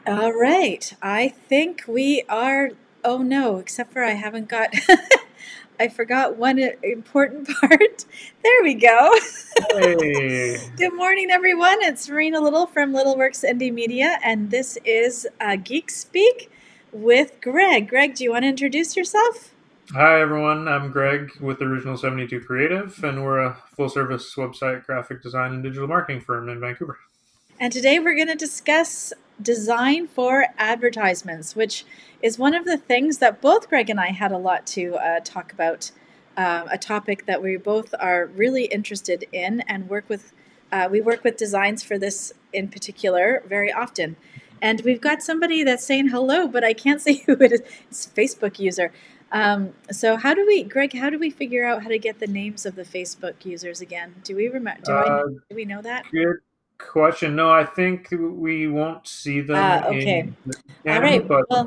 All right. I think we are. Oh no, except for I haven't got. I forgot one important part. There we go. Hey, Good morning, everyone. It's Marina Little from Little Works Indie Media, and this is Geek Speak with Greg. Greg, do you want to introduce yourself? hi everyone. I'm Greg with Original 72 Creative, and we're a full service website graphic design and digital marketing firm in Vancouver. And today we're going to discuss design for advertisements, which is one of the things that both Greg and I had a lot to talk about. A topic that we both are really interested in and work with. We work with designs for this in particular very often. And we've got somebody that's saying hello, but I can't see who it is. It's a Facebook user. So Greg, how do we figure out how to get the names of the Facebook users again? Do we remember? Uh, Do we know that? Good question. No, I think we won't see them Okay. in the All scan, right. but Well,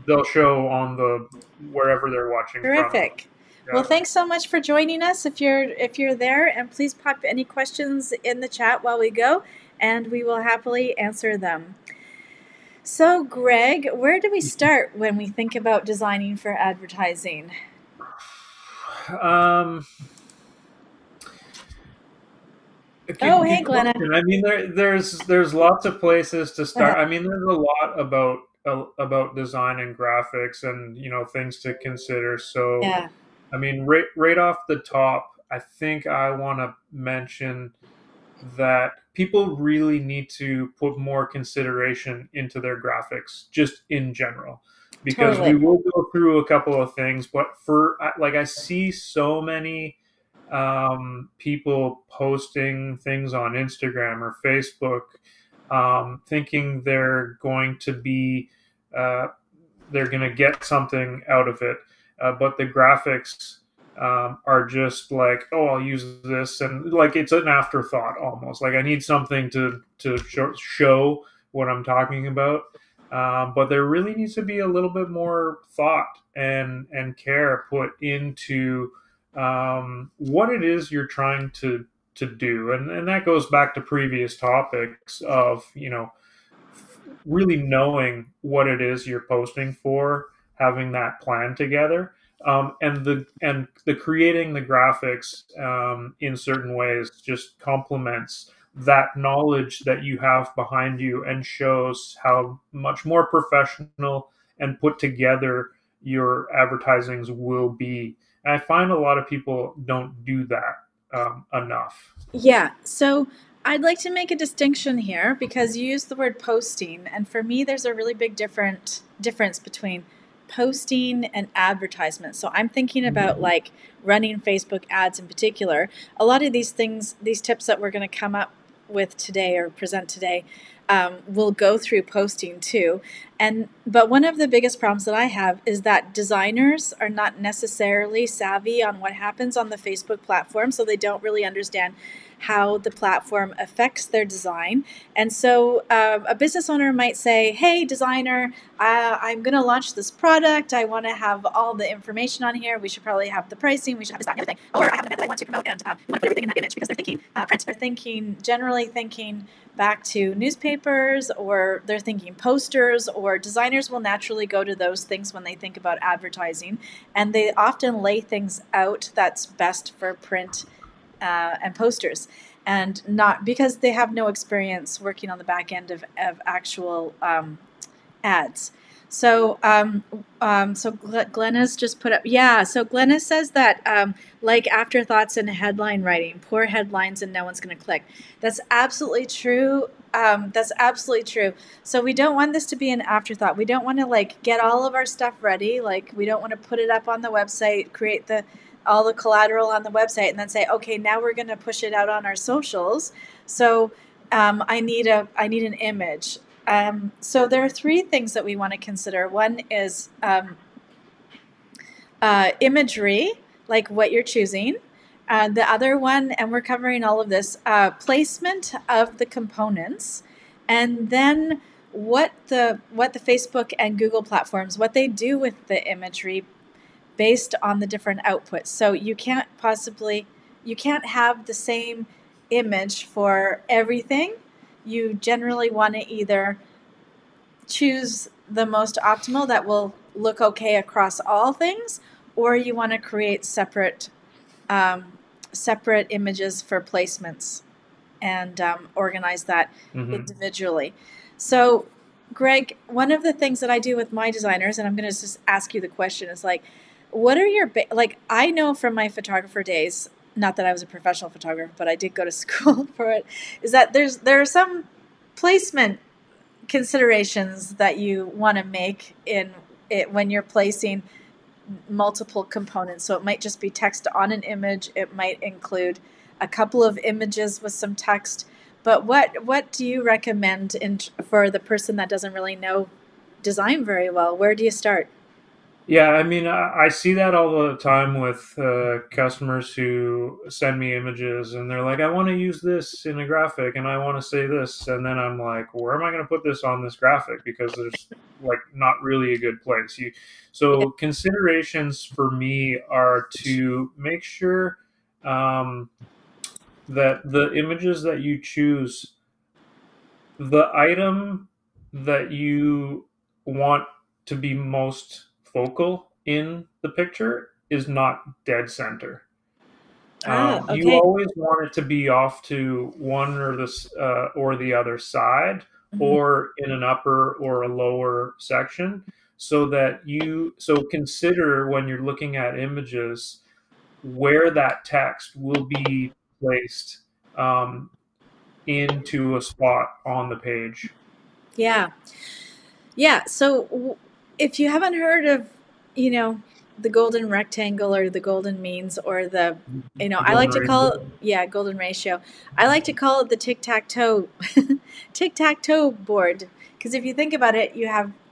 they'll show on the wherever they're watching from. terrific. Well, Yeah. thanks so much for joining us. If you're there, and please pop any questions in the chat while we go, and we will happily answer them. So, Greg, where do we start when we think about designing for advertising? Um, Oh, hey, good Glenna. question. I mean, there's lots of places to start. I mean, there's a lot about design and graphics, and things to consider. So, Yeah, I mean, right off the top, I think I want to mention that people really need to put more consideration into their graphics, just in general, because we totally. will go through a couple of things. But like, I see so many people posting things on Instagram or Facebook, thinking uh, they're going to get something out of it, but the graphics are just like, oh, I'll use this, and like it's an afterthought almost. Like I need something to show what I'm talking about. But there really needs to be a little bit more thought and care put into what it is you're trying to do, and that goes back to previous topics of really knowing what it is you're posting for, having that plan together, and the creating the graphics in certain ways just complements that knowledge that you have behind you and shows how much more professional and put together your advertisings will be. And I find a lot of people don't do that enough. Yeah, so I'd like to make a distinction here because you use the word posting, and for me, there's a really big difference between posting and advertisement. So I'm thinking about like running Facebook ads in particular. A lot of these things, these tips that we're going to come up with today or present today, will go through posting too. And but one of the biggest problems that I have is that designers are not necessarily savvy on what happens on the Facebook platform, so they don't really understand how the platform affects their design. And so a business owner might say, hey, designer, I'm going to launch this product. I want to have all the information on here. We should probably have the pricing. We should have this, that, and the other thing. Or I have an event that I want to promote, and we want to put everything in that image because they're thinking print. They're generally thinking back to newspapers, or they're thinking posters, or designers will naturally go to those things when they think about advertising. And they often lay things out that's best for print and posters, and not because they have no experience working on the back end of actual ads. So Glenna's just put up, yeah. So Glenna says that like afterthoughts in headline writing, poor headlines, and no one's going to click. That's absolutely true. That's absolutely true. So we don't want this to be an afterthought. We don't want to like get all of our stuff ready. Like we don't want to put it up on the website, create the all the collateral on the website, and then say, okay, now we're going to push it out on our socials. So I need an image. So there are three things that we want to consider. One is imagery, like what you're choosing. The other one, and we're covering all of this, placement of the components, and then what the Facebook and Google platforms, what they do with the imagery based on the different outputs. So you can't have the same image for everything. You generally want to either choose the most optimal that will look okay across all things, or you want to create um, separate images for placements and organize that Hmm. individually. So, Greg, one of the things that I do with my designers, and I'm going to just ask you the question, is like, what are your like? I know from my photographer days, not that I was a professional photographer, but I did go to school for it. Is that there are some placement considerations that you want to make in it when you're placing multiple components. So it might just be text on an image. It might include a couple of images with some text. But what do you recommend for the person that doesn't really know design very well? Where do you start? Yeah, I mean, I see that all the time with customers who send me images and they're like, I want to use this in a graphic and I want to say this. And then I'm like, where am I going to put this on this graphic? Because there's like not really a good place. Yeah. So considerations for me are to make sure um, that the images that you choose, the item that you want to be most focal in the picture is not dead center. Ah, You okay. always want it to be off to one or the other side, Mhm. or in an upper or a lower section, so that so consider when you're looking at images where that text will be placed um, into a spot on the page. Yeah. Yeah. So if you haven't heard of, you know, the golden rectangle or the golden means or The I like golden to call ratio. it, yeah, golden ratio. I like to call it the tic tac toe, tic tac toe board. Because if you think about it,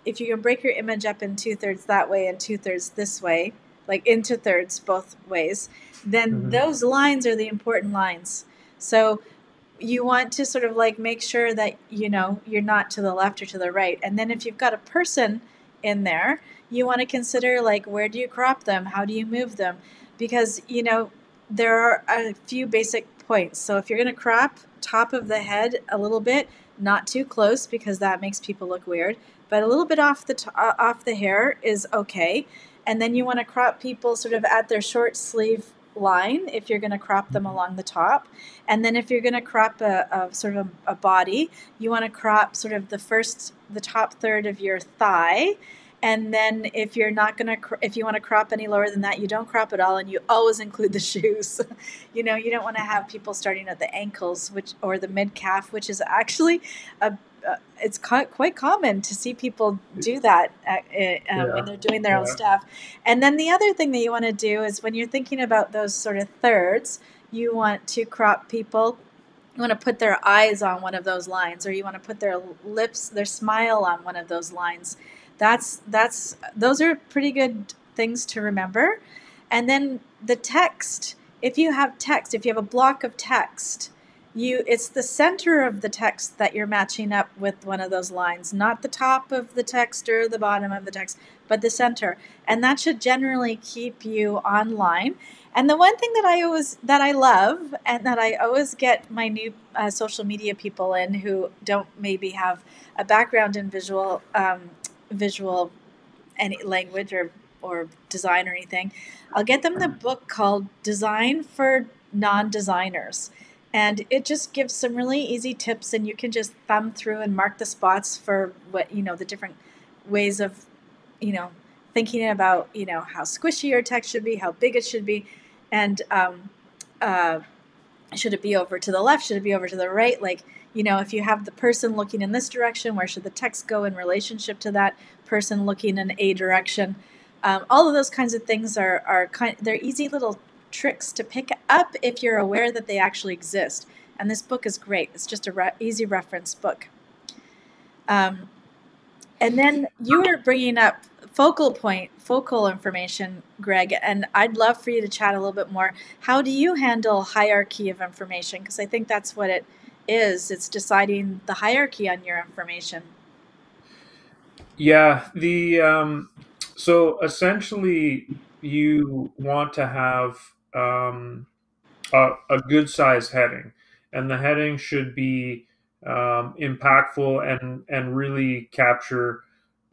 if you can break your image up in two-thirds that way and two-thirds this way, like into thirds both ways, then Mhm. those lines are the important lines. So you want to sort of like make sure that you're not to the left or to the right, and then if you've got a person in there, you want to consider like where do you crop them, how do you move them, because there are a few basic points. So if you're going to crop top of the head a little bit, not too close because that makes people look weird, but a little bit off the hair is okay. And then you want to crop people sort of at their short sleeve line if you're going to crop them along the top. And then if you're going to crop a sort of a body, you want to crop sort of the top third of your thigh. And then if you're not going to, if you want to crop any lower than that, you don't crop at all, and you always include the shoes. You don't want to have people starting at the ankles, or the mid calf, which is actually a it's quite common to see people do that when Yeah, they're doing their own yeah. stuff. And then the other thing that you want to do is when you're thinking about those sort of thirds, you want to crop people. You want to put their eyes on one of those lines, or you want to put their lips, their smile on one of those lines. Those are pretty good things to remember. And then the text, if you have a block of text, it's the center of the text that you're matching up with one of those lines, not the top of the text or the bottom of the text, but the center. And that should generally keep you online. And the one thing that I love and that I always get my new social media people in who don't maybe have a background in visual any language or design or anything, I'll get them the book called Design for Non-Designers. And it just gives some really easy tips, and you can just thumb through and mark the spots for the different ways of, you know, thinking about, how squishy your text should be, how big it should be, and uh, should it be over to the left? Should it be over to the right? Like, if you have the person looking in this direction, where should the text go in relationship to that person looking in a direction? All of those kinds of things they're easy little tricks to pick up if you're aware that they actually exist. And this book is great. It's just a easy reference book. Um, and then you were bringing up focal information, Greg, and I'd love for you to chat a little bit more. How do you handle hierarchy of information? Because I think that's what it is. It's deciding the hierarchy on your information. Yeah, the so essentially you want to have a good size heading, and the heading should be impactful and really capture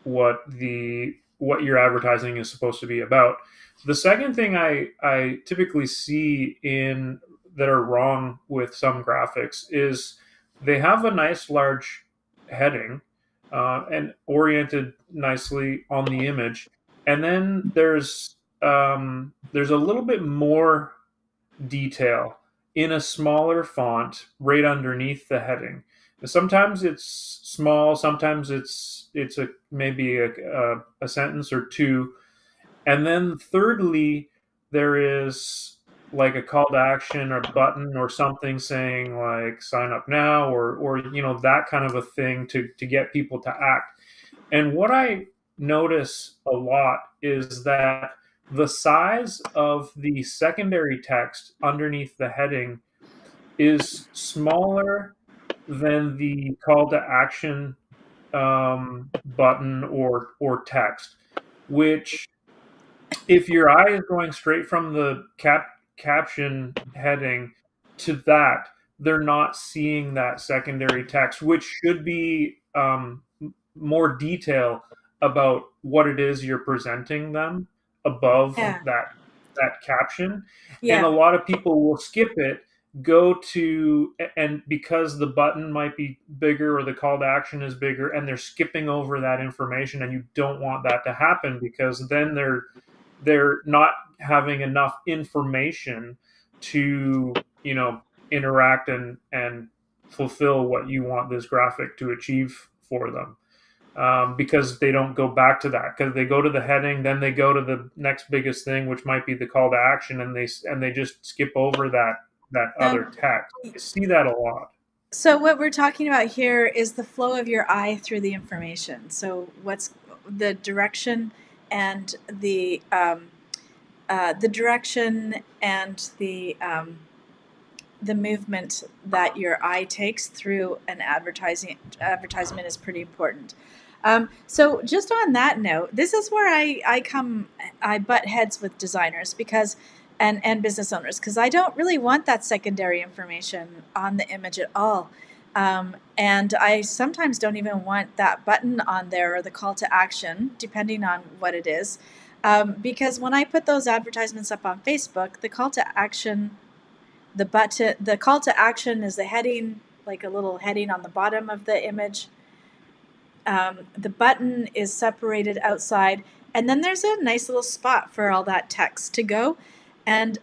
what your advertising is supposed to be about. The second thing I typically see in that are wrong with some graphics is they have a nice large heading and oriented nicely on the image, and then there's a little bit more detail in a smaller font right underneath the heading. Sometimes it's small, sometimes it's a maybe a sentence or two, and then thirdly, there is like a call to action or button or something saying like sign up now or that kind of a thing to get people to act. And what I notice a lot is that the size of the secondary text underneath the heading is smaller than the call to action button or text, which if your eye is going straight from the caption heading to that, they're not seeing that secondary text, which should be more detail about what it is you're presenting them above Yeah. that caption. And a Yeah. lot of people will skip it, go to, and because the button might be bigger or the call to action is bigger, and they're skipping over that information, and you don't want that to happen because then they're not having enough information to interact and fulfill what you want this graphic to achieve for them, because they don't go back to that because they go to the heading, then they go to the next biggest thing, which might be the call to action, and they just skip over that So, other text. I see that a lot. so what we're talking about here is the flow of your eye through the information. So what's the direction and the direction and the movement that your eye takes through an advertisement is pretty important. So just on that note, this is where I butt heads with designers because and business owners because I don't really want that secondary information on the image at all. And I sometimes don't even want that button on there or the call to action, depending on what it is. Because when I put those advertisements up on Facebook, the call to action, the call to action is the heading, like a little heading on the bottom of the image. The button is separated outside, and then there's a nice little spot for all that text to go. And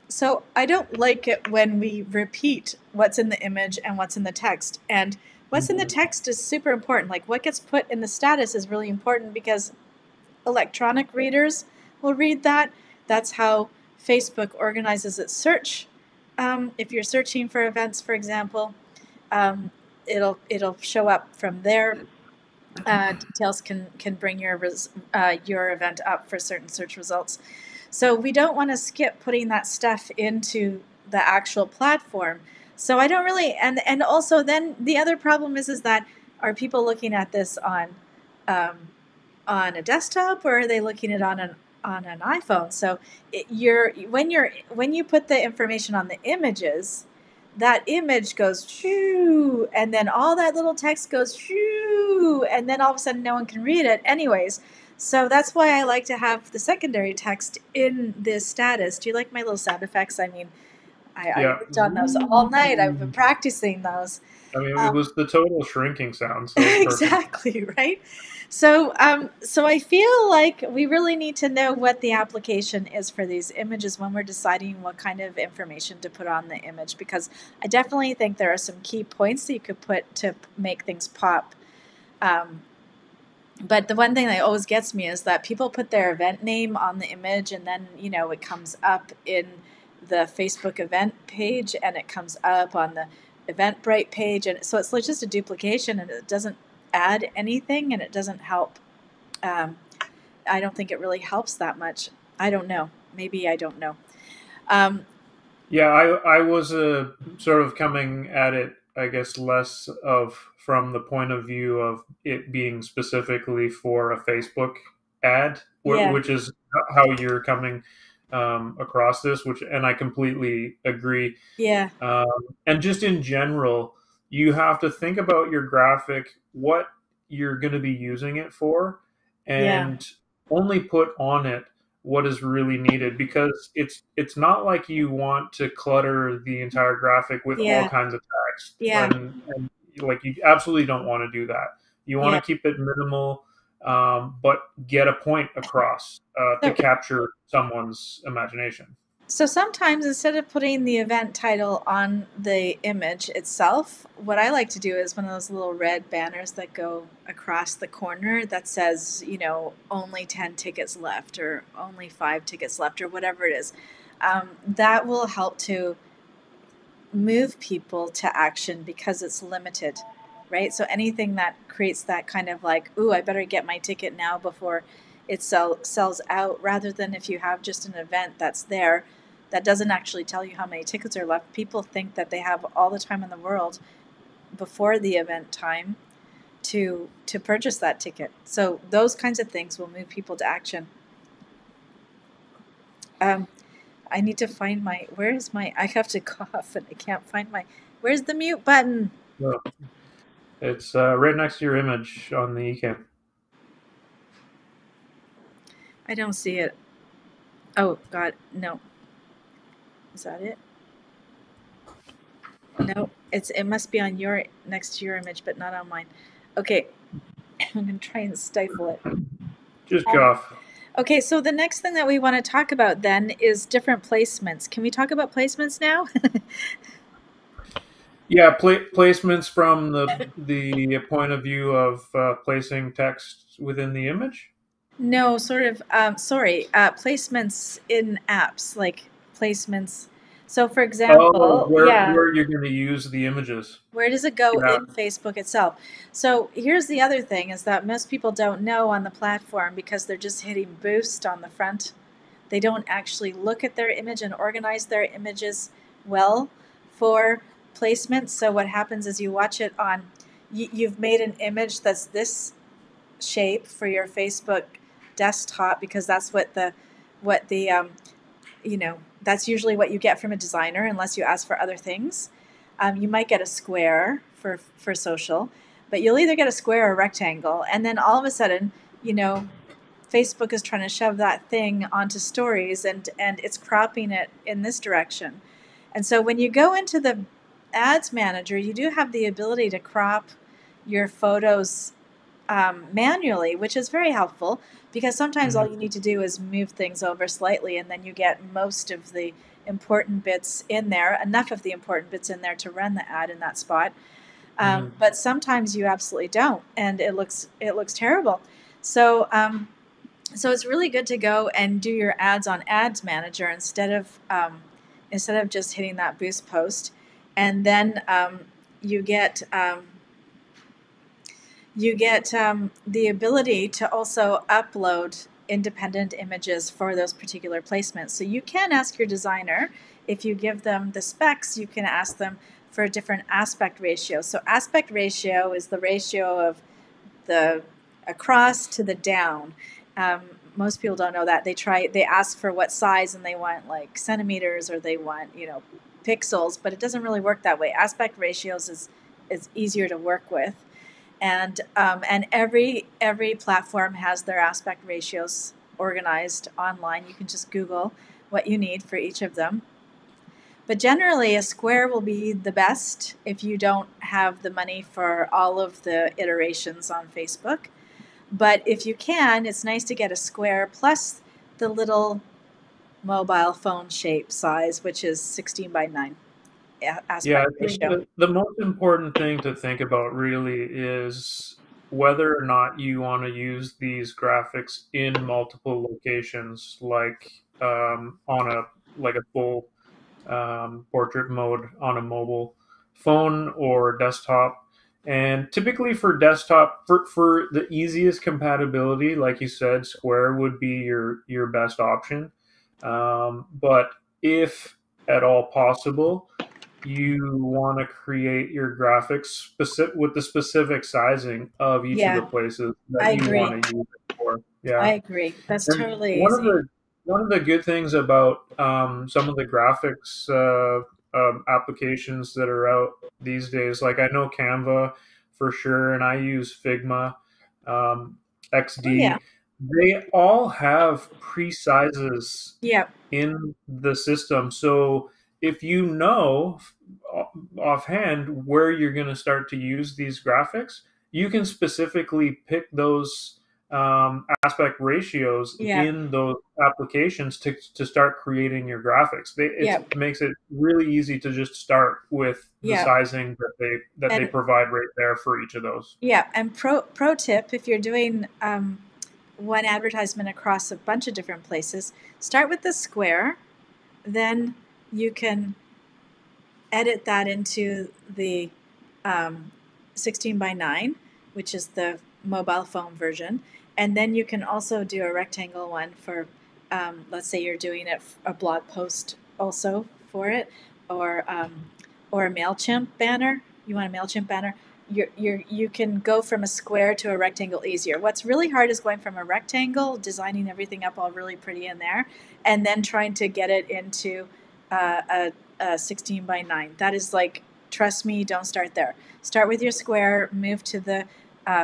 so I don't like it when we repeat what's in the image and what's in the text. And what's in the text is super important. Like what gets put in the status is really important because electronic readers will read that. That's how Facebook organizes its search. If you're searching for events, for example, it'll show up from there. Details can bring your event up for certain search results. So we don't want to skip putting that stuff into the actual platform. So I don't really, and also then the other problem is that are people looking at this on a desktop or are they looking at it on an iPhone? So when you put the information on the images, that image goes shoo, and then all that little text goes shoo, and then all of a sudden no one can read it anyways. So that's why I like to have the secondary text in this status. Do you like my little sound effects? I mean, I Yeah. worked on those all night. I've been practicing those. I mean, it was the total shrinking sound, so it's perfect. Exactly, right? So I feel like we really need to know what the application is for these images when we're deciding what kind of information to put on the image, because I definitely think there are some key points that you could put to make things pop. But the one thing that always gets me is that people put their event name on the image and then, it comes up in the Facebook event page and it comes up on the Eventbrite page. And so it's like just a duplication and it doesn't add anything and it doesn't help. I don't think it really helps that much. I don't know. Maybe I don't know. Yeah, I was sort of coming at it, I guess, less of from the point of view of it being specifically for a Facebook ad, Yeah. which is how you're coming across this, and I completely agree. Yeah. Um, and just in general, you have to think about your graphic, what you're going to be using it for, Yeah. and only put on it what is really needed, because it's not like you want to clutter the entire graphic with all Yeah. kinds of text, Yeah. and like you absolutely don't want to do that. You want Yeah. to keep it minimal, but get a point across to So, capture someone's imagination. so sometimes instead of putting the event title on the image itself, what I like to do is one of those little red banners that go across the corner that says, only 10 tickets left or only 5 tickets left or whatever it is. That will help to move people to action because it's limited, right? So anything that creates that kind of like, ooh, I better get my ticket now before it sells out, rather than if you have just an event that's there that doesn't actually tell you how many tickets are left. People think that they have all the time in the world before the event time to purchase that ticket. So those kinds of things will move people to action. Um, I need to find my. Where's my? I have to cough and I can't find my. Where's the mute button? So it's right next to your image on the eCam. I don't see it. Oh God, no. Is that it? No, it must be on your next to your image, but not on mine. Okay, I'm gonna try and stifle it. Just Um, cough. okay, so the next thing that we want to talk about then is different placements. Can we talk about placements now? Yeah, placements from the point of view of placing text within the image. No, sort of. Sorry, placements in apps, like placements. So, for Oh, example, yeah, where you're going to use the images. where does it go Yeah. in Facebook itself? So here's the other thing is that most people don't know on the platform because they're just hitting boost on the front. They don't actually look at their image and organize their images well for placement. So what happens is you watch it on, you've made an image that's this shape for your Facebook desktop because that's what the that's usually what you get from a designer unless you ask for other things. You might get a square for social, but you'll either get a square or a rectangle, and then all of a sudden, you know, Facebook is trying to shove that thing onto stories, and it's cropping it in this direction. And so when you go into the ads manager, you do have the ability to crop your photos manually, which is very helpful because sometimes all Hmm. you need to do is move things over slightly and then you get most of the important bits in there, enough of the important bits in there to run the ad in that spot. Hmm. But sometimes you absolutely don't, and it looks terrible. So so it's really good to go and do your ads on Ads Manager instead of just hitting that boost post, and then you get the ability to also upload independent images for those particular placements. So you can ask your designer, if you give them the specs, you can ask them for a different aspect ratio. So aspect ratio is the ratio of the across to the down. Um, Most people don't know that. They ask for what size and they want like centimeters or they want pixels, but it doesn't really work that way. Aspect ratios is easier to work with, and every platform has their aspect ratios organized online. You can just Google what you need for each of them. But generally, a square will be the best if you don't have the money for all of the iterations on Facebook. But if you can, it's nice to get a square plus the little mobile phone shape size, which is 16 by 9 Yeah, aspect I think ratio. the most important thing to think about really is whether or not you want to use these graphics in multiple locations, like on a like a full portrait mode on a mobile phone or desktop. And typically for desktop, for the easiest compatibility, like you said, Square would be your best option. But if at all possible, you want to create your graphics with the specific sizing of each of the Yeah, places that I you want agree. to use it for. I Yeah. agree. That's And totally easy. one of the good things about some of the graphics applications that are out these days. Like I know Canva for sure, and I use Figma, um, Oh yeah. XD. They all have pre-sizes Yeah. in the system. So if you know offhand where you're going to start to use these graphics, you can specifically pick those aspect ratios Yeah. in those applications to start creating your graphics. It Yeah. makes it really easy to just start with the Yeah. sizing that they And provide right there for each of those. yeah, and pro tip, if you're doing one advertisement across a bunch of different places, start with the square, then you can edit that into the um, 16 by 9, which is the mobile phone version. And then you can also do a rectangle one for, let's say you're doing it a blog post also for it, or or a Mailchimp banner. You want a Mailchimp banner. You can go from a square to a rectangle easier. What's really hard is going from a rectangle, designing everything up all really pretty in there, and then trying to get it into a 16 by 9. That is like, trust me, don't start there. Start with your square, move to the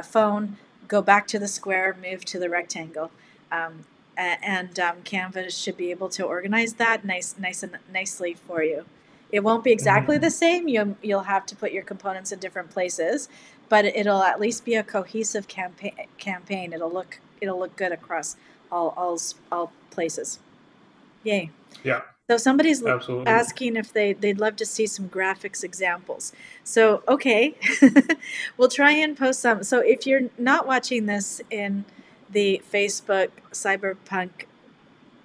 phone, go back to the square, move to the rectangle. Um, and Canva should be able to organize that nice and nicely for you. It won't be exactly Mm-hmm. the same. You'll have to put your components in different places, but it'll at least be a cohesive campaign. It'll look good across all places. Yay! Yeah, So somebody's absolutely. asking if they'd love to see some graphics examples. So okay, we'll try and post some. So if you're not watching this in the Facebook Cyberpunk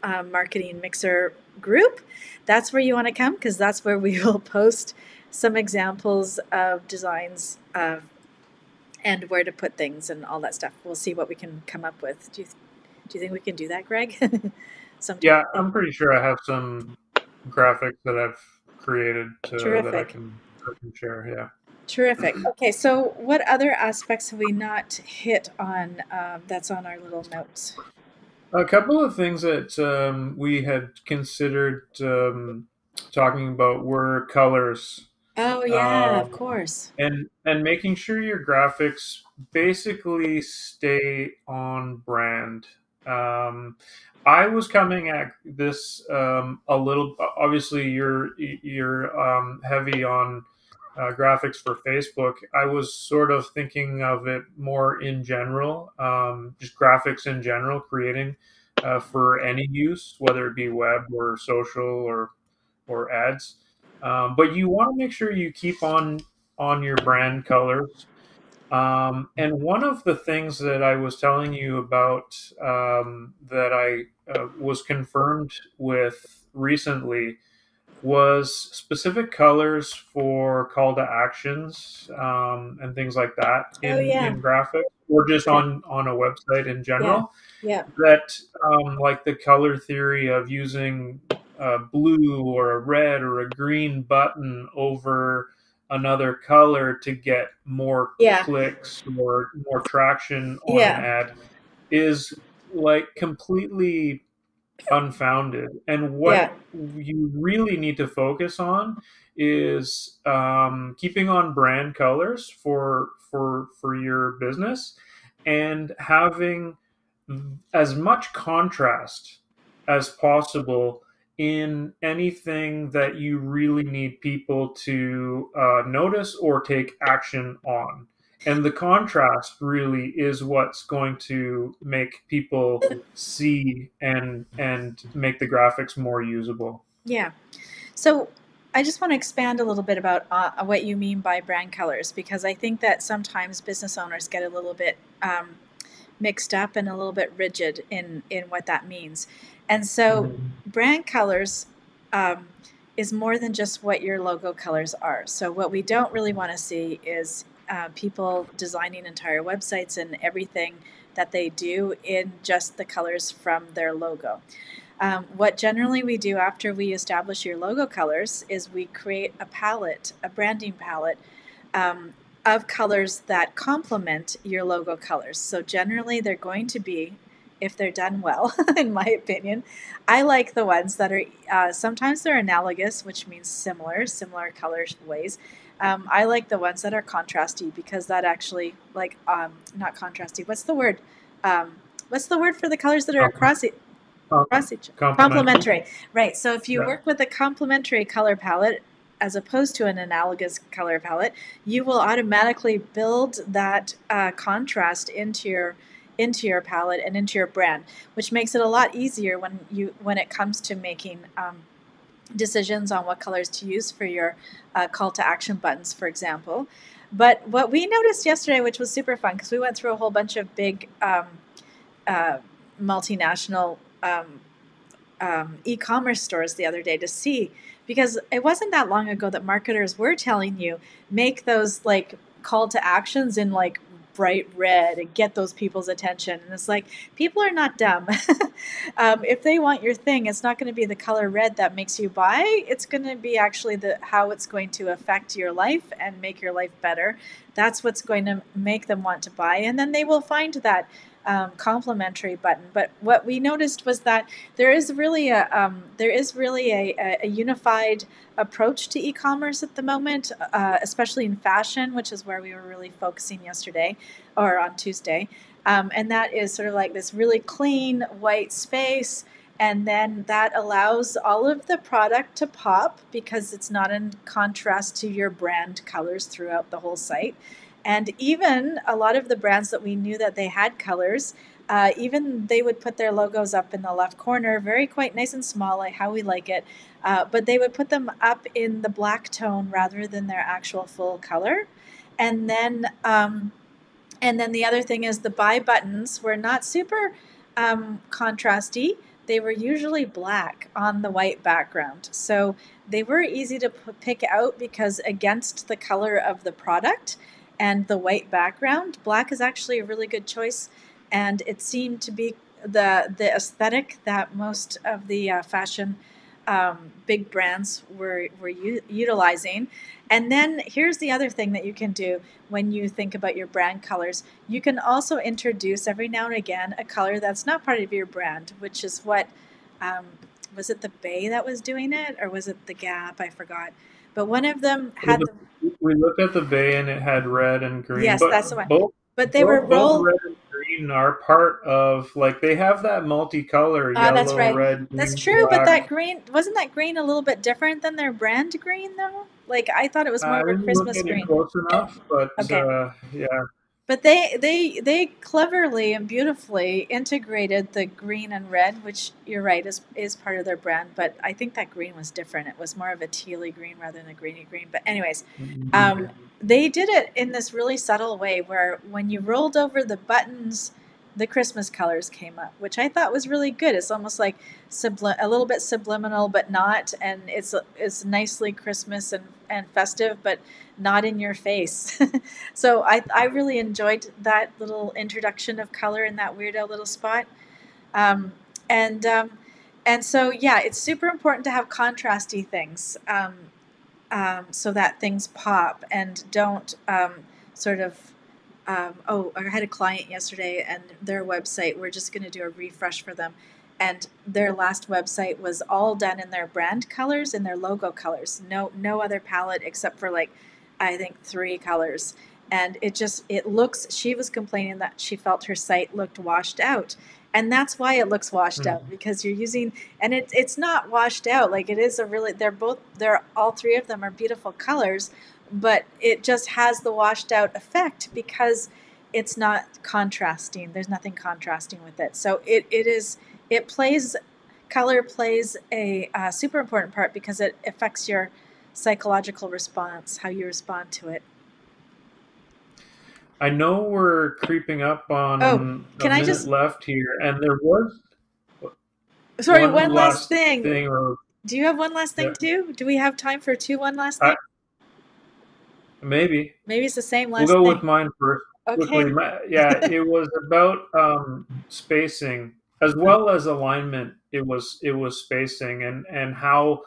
Marketing Mixer group, that's where you want to come, because that's where we will post some examples of designs and where to put things and all that stuff. We'll see what we can come up with. Do you think we can do that, Greg? Sometime. Yeah, I'm pretty sure I have some graphics that I've created that Terrific. I can share. Yeah. Terrific. Okay, so what other aspects have we not hit on that's on our little notes? A couple of things that we had considered talking about were colors, Oh, yeah, of um, course. and making sure your graphics basically stay on brand. Um, I was coming at this a little. Obviously, you're heavy on graphics for Facebook. I was sort of thinking of it more in general, just graphics in general, creating for any use, whether it be web or social or ads. But you want to make sure you keep on your brand colors. And one of the things that I was telling you about that I was confirmed with recently was specific colors for call to actions and things like that Oh, yeah. in graphics or just Okay. on a website in Yeah. general. Yeah. That like the color theory of using a blue or a red or a green button over another color to get more Yeah. clicks or more traction on an Yeah. ad is like completely unfounded. And what Yeah. you really need to focus on is keeping on brand colors for your business and having as much contrast as possible in anything that you really need people to notice or take action on. And the contrast really is what's going to make people see and make the graphics more usable. Yeah. So I just want to expand a little bit about what you mean by brand colors, because I think that sometimes business owners get a little bit mixed up and a little bit rigid in what that means. And so, Mhm. brand colors um, is more than just what your logo colors are. So, what we don't really want to see is people designing entire websites and everything that they do in just the colors from their logo. What generally we do after we establish your logo colors is we create a palette, a branding palette um, of colors that complement your logo colors. So generally, they're going to be if they're done well, in my opinion. I like the ones that are sometimes they're analogous, which means similar color ways. I like the ones that are contrasty because that actually like not contrasty. Um, what's the word for the colors that are Com- across each Complementary. complementary, right? So if you Yeah. work with a complementary color palette as opposed to an analogous color palette, you will automatically build that contrast into your palette and into your brand, which makes it a lot easier when it comes to making decisions on what colors to use for your call to action buttons, for example. But what we noticed yesterday, which was super fun, because we went through a whole bunch of big uh, multinational e-commerce stores the other day to see, because it wasn't that long ago that marketers were telling you make those like call to actions in like bright red and get those people's attention. And it's like people are not dumb. If they want your thing, it's not going to be the color red that makes you buy. It's going to be actually the how it's going to affect your life and make your life better. That's what's going to make them want to buy, and then they will find that complimentary button. But what we noticed was that there is really a unified approach to e-commerce at the moment, especially in fashion, which is where we were really focusing yesterday or on Tuesday. And that is sort of like this really clean white space. And then that allows all of the product to pop because it's not in contrast to your brand colors throughout the whole site. And even a lot of the brands that we knew that they had colors, even they would put their logos up in the left corner, very quite nice and small, like how we like it. But they would put them up in the black tone rather than their actual full color. And then and then the other thing is the buy buttons were not super contrasty. They were usually black on the white background. So they were easy to pick out because against the color of the product and the white background, black is actually a really good choice. And it seemed to be the aesthetic that most of the fashion big brands were utilizing. And then here's the other thing that you can do when you think about your brand colors. You can also introduce every now and again a color that's not part of your brand, which is what um, was it the Bay that was doing it, or was it the Gap? I forgot. But one of them Well, had the we looked at the bay and it had red and green, yes, but that's the one. But they were both roll. red and green are part of like they have that multicolor Ah, that's yellow, right. red, That's green, true. But black. that green wasn't that green a little bit different than their brand green though. Like I thought it was more I of a didn't look Christmas at it green. close enough, but Okay. yeah. But they cleverly and beautifully integrated the green and red, which you're right is part of their brand. But I think that green was different. It was more of a tealy green rather than a greeny green. But anyways, um, they did it in this really subtle way where when you rolled over the buttons, the Christmas colors came up, which I thought was really good. It's almost like a little bit subliminal, but not, and it's nicely Christmas and festive, but not in your face. So I really enjoyed that little introduction of color in that weirdo little spot. Um, and and so yeah, it's super important to have contrasty things so that things pop and don't sort of. Oh, I had a client yesterday, and their website. We're just going to do a refresh for them, and their last website was all done in their brand colors and their logo colors. No other palette except for like I think three colors. And it looks. She was complaining that she felt her site looked washed out, and that's why it looks washed out Mhm. because you're using and it's not washed out like it is a really they're all three of them are beautiful colors, but it just has the washed out effect because it's not contrasting. There's nothing contrasting with it. So it plays color plays a super important part because it affects your psychological response, how you respond to it. I know we're creeping up Oh, on a can I minute just left here, and there was sorry, one one last last thing. thing, or Do you have one last thing yeah, too? Do we have time for one last I, thing? maybe. Maybe it's the same We'll last go with thing. mine first quickly. Okay. Yeah, it was about spacing as well as alignment. It was spacing and how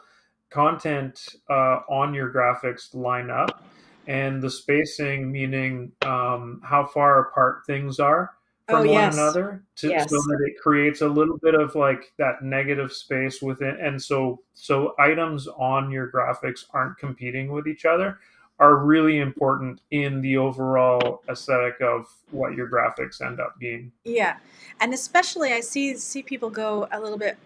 content on your graphics line up, and the spacing meaning how far apart things are Oh, from one yes. another so Yes. that it creates a little bit of like that negative space within, and so items on your graphics aren't competing with each other are really important in the overall aesthetic of what your graphics end up being. Yeah, and especially I see people go a little bit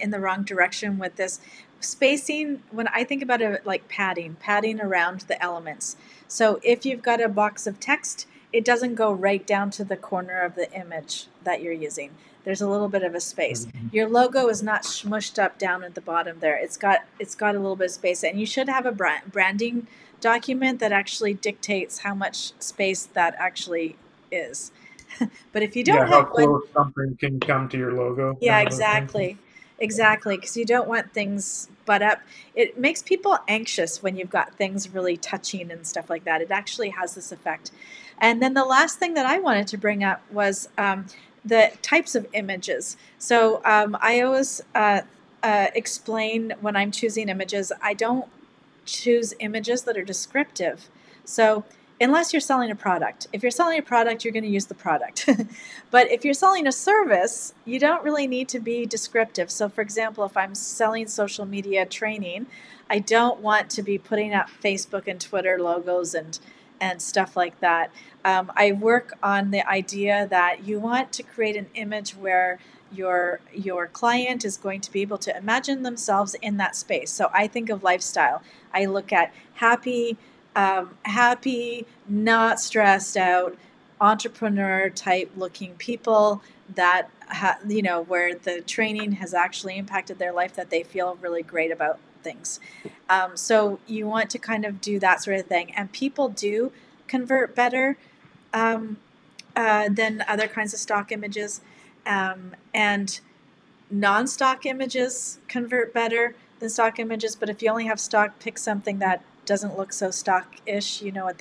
in the wrong direction with this spacing. When I think about it, like padding around the elements. So if you've got a box of text, it doesn't go right down to the corner of the image that you're using. There's a little bit of a space. Mhm. Your logo is not smushed up down at the bottom there. It's got a little bit of space, and you should have a branding document that actually dictates how much space that actually is. But if you Yeah, don't how have one, close something can come to your logo, yeah, kind of a thing. exactly, because you don't want things butt up. It makes people anxious when you've got things really touching and stuff like that. It actually has this effect. And then the last thing that I wanted to bring up was the types of images. So I always explain when I'm choosing images, I don't choose images that are descriptive. So, unless you're selling a product, if you're selling a product, you're going to use the product. But if you're selling a service, you don't really need to be descriptive. So, for example, if I'm selling social media training, I don't want to be putting up Facebook and Twitter logos and stuff like that. I work on the idea that you want to create an image where your client is going to be able to imagine themselves in that space. So I think of lifestyle. I look at happy, not stressed out, entrepreneur type looking people that where the training has actually impacted their life, that they feel really great about things. So you want to kind of do that sort of thing, and people do convert better um, than other kinds of stock images, and non-stock images convert better than stock images. But if you only have stock, pick something that doesn't look so stock-ish. You know what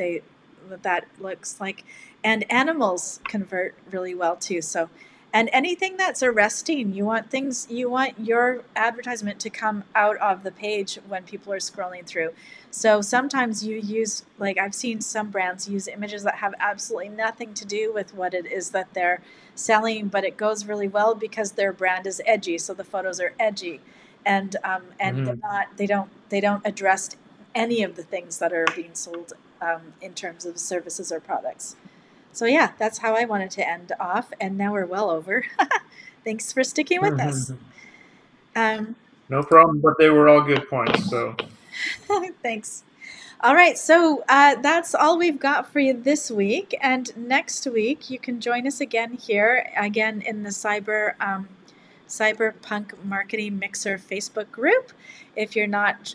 that looks like. And animals convert really well too. So, and anything that's arresting, you want your advertisement to come out of the page when people are scrolling through. So sometimes you use, like I've seen some brands use images that have absolutely nothing to do with what it is that they're selling, but it goes really well because their brand is edgy. So the photos are edgy, and Hmm. they don't address any of the things that are being sold in terms of services or products. So yeah, that's how I wanted to end off, and now we're well over. Thanks for sticking with us. Um, No problem, but they were all good points. So Thanks. All right, so that's all we've got for you this week. And next week, you can join us again here, again in the Cyberpunk Marketing Mixer Facebook group. If you're not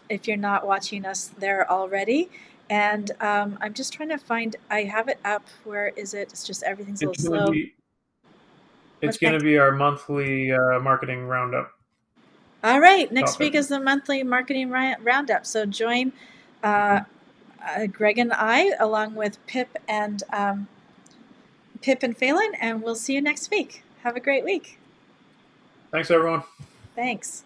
watching us there already, and I'm just trying to find. I have it up. Where is it? It's just everything's a little it's gonna slow. be it's What's gonna next? be our monthly marketing roundup All right, next topic. week is the monthly marketing roundup. So join uh, Greg and I, along with Pip and Phelan, and we'll see you next week. Have a great week. Thanks, everyone. Thanks.